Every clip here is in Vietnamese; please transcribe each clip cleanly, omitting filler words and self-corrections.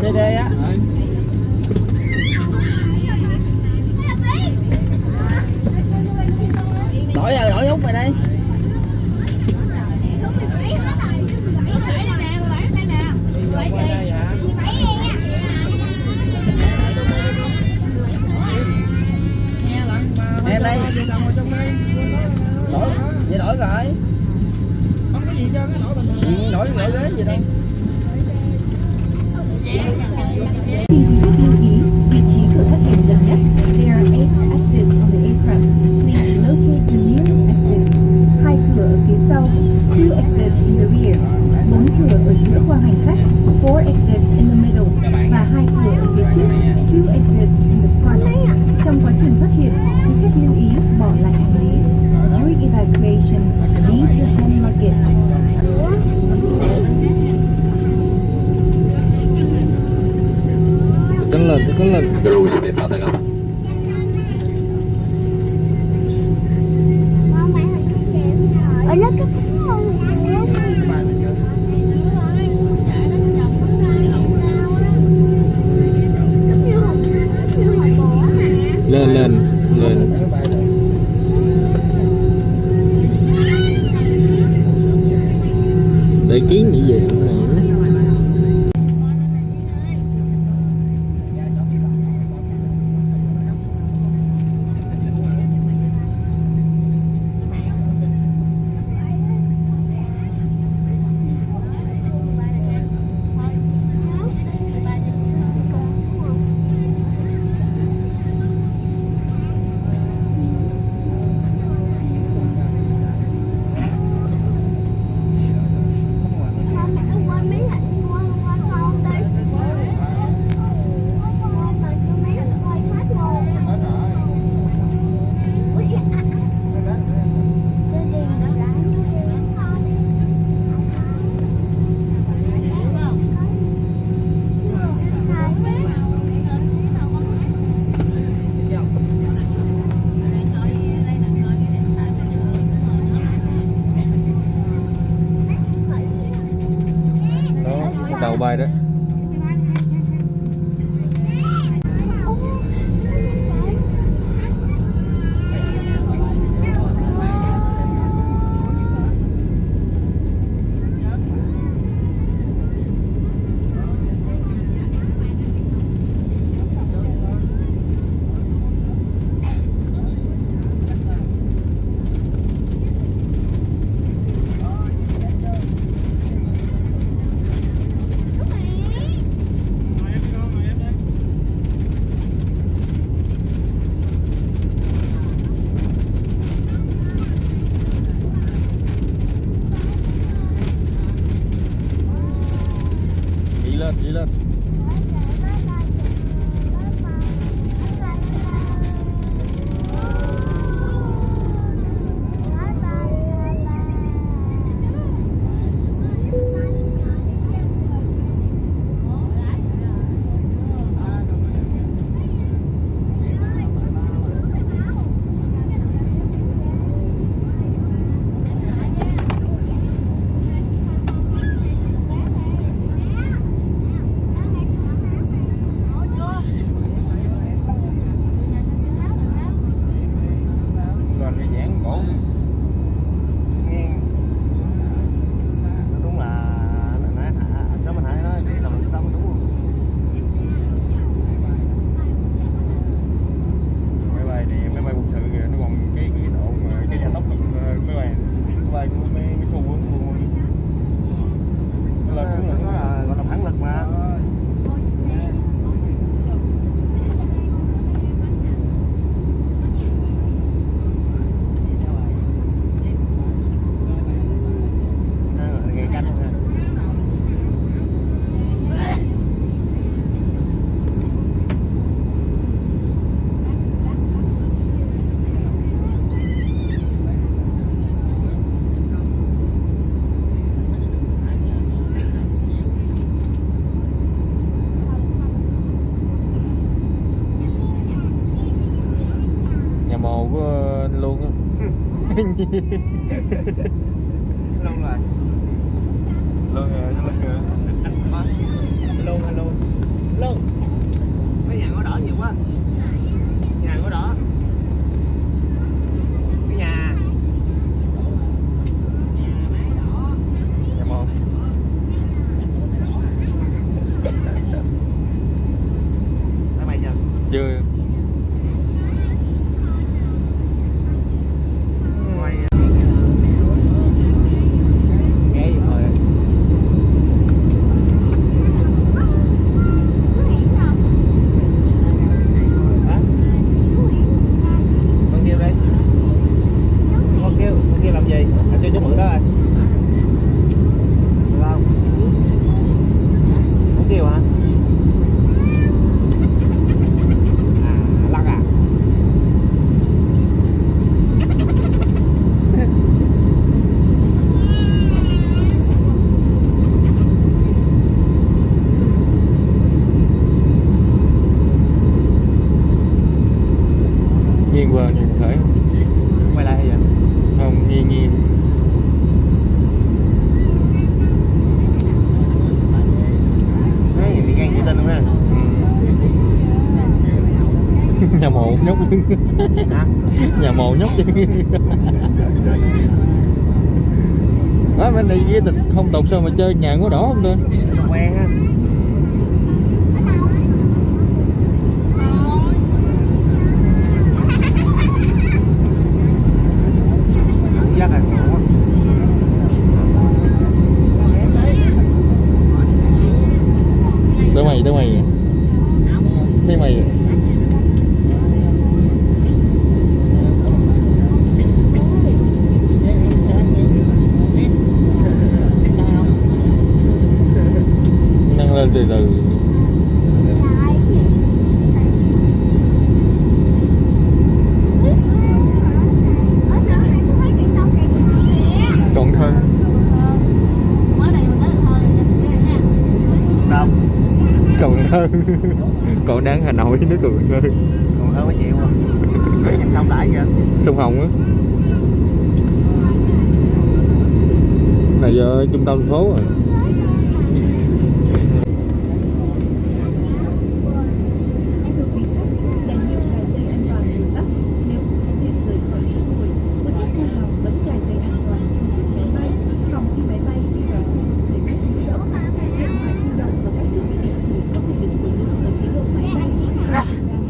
CD á. Đổi rồi, đổi út mày đây. Em đây. Đổi, vậy đổi rồi. Không có gì trơn á, đổi bình thường. Đổi ghế gì đâu. Lưu ý vị trí cửa thoát hiểm gần nhất. There are 8 exits on the aircraft. Please locate the nearest exit. 2 cửa ở phía sau. 2 exits in the rear. 4 cửa ở giữa khoang hành khách. 4 exits in the middle. Và 2 cửa ở phía trước. 2 exits in the front. Trong quá trình thoát hiểm, quý khách lưu ý bỏ lại hành lý. During evacuation, leave your hand luggage. Cân lên. 그러고 집에 가다가 Ở nó cái không Lên. Để kiến gì vậy? Đầu bay đó. Đi lên. Luôn rồi. Luôn rồi. Luôn. Nhà mồ nhóc chứ. Hả? Nhà mồ nhóc chứ. Đó, bên này với phong tục sao mà chơi nhà ngó đỏ không tôi? Quen á. Dắt à, ngủ á. Tới mày thấy mày nâng lên từ từ. Còn thơ Đâu? Cần Thơ. Còn đang Hà Nội nữa Cần Thơ. Còn hơn mấy triệu à. Nhìn xong đãi vậy. Sông Hồng á. Này giờ trung tâm thành phố rồi. Anh được quý khách đèn hiệu cài dây an toàn được tắt nếu không thể rời khỏi chỗ ngồi. Quý khách vui lòng bấm cài dây an toàn trong suốt chuyến bay. Phòng khi máy bay đi vào khu vực để khách di động, điện thoại di động và các thiết bị điện tử có thể được sử dụng ở chế độ máy bay.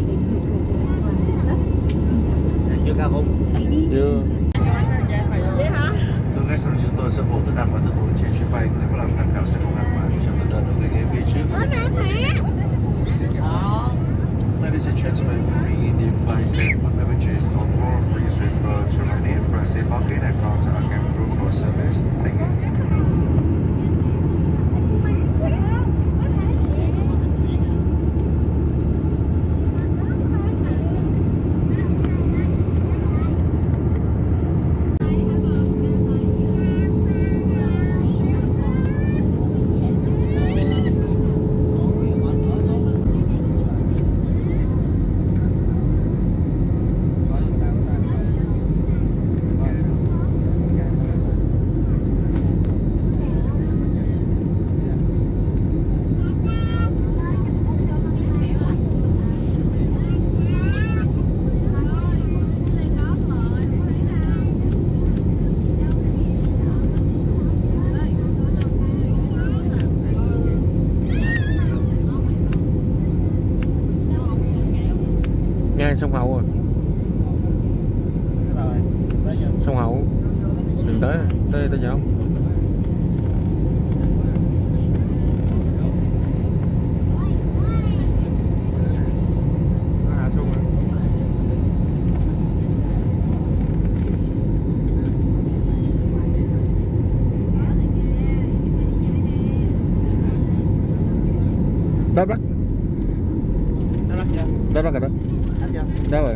Đèn hiệu cài dây an toàn được tắt. Chưa cao không? Chưa. Từ ngay sau chúng tôi sẽ buộc tất cả mọi thứ của trên chuyến bay để có làm tham khảo sẽ không an toàn trong lần đầu về ghế phía trước. Ladies and gentlemen, we need flight safe for beverages on board. Please refer to our name for a safe pocket and call to our cabin crew for service. Thank you. Ngang sông Hậu rồi. Rồi. Tới giờ. Sông Hậu. Đừng tới tới giờ không? Đáp đất. Nó lắc chưa? Đáp đất rồi đó. Lắc chưa? Đáp rồi.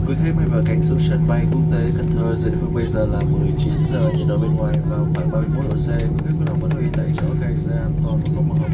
Quý khách may vào cánh xuống sân bay quốc tế Cần Thơ. Giờ địa phương bây giờ là 19 giờ, nhiệt độ bên ngoài vào khoảng 31 độ C. Quý khách có lòng muốn lưu ý tại chỗ khai ra an toàn và có một hộp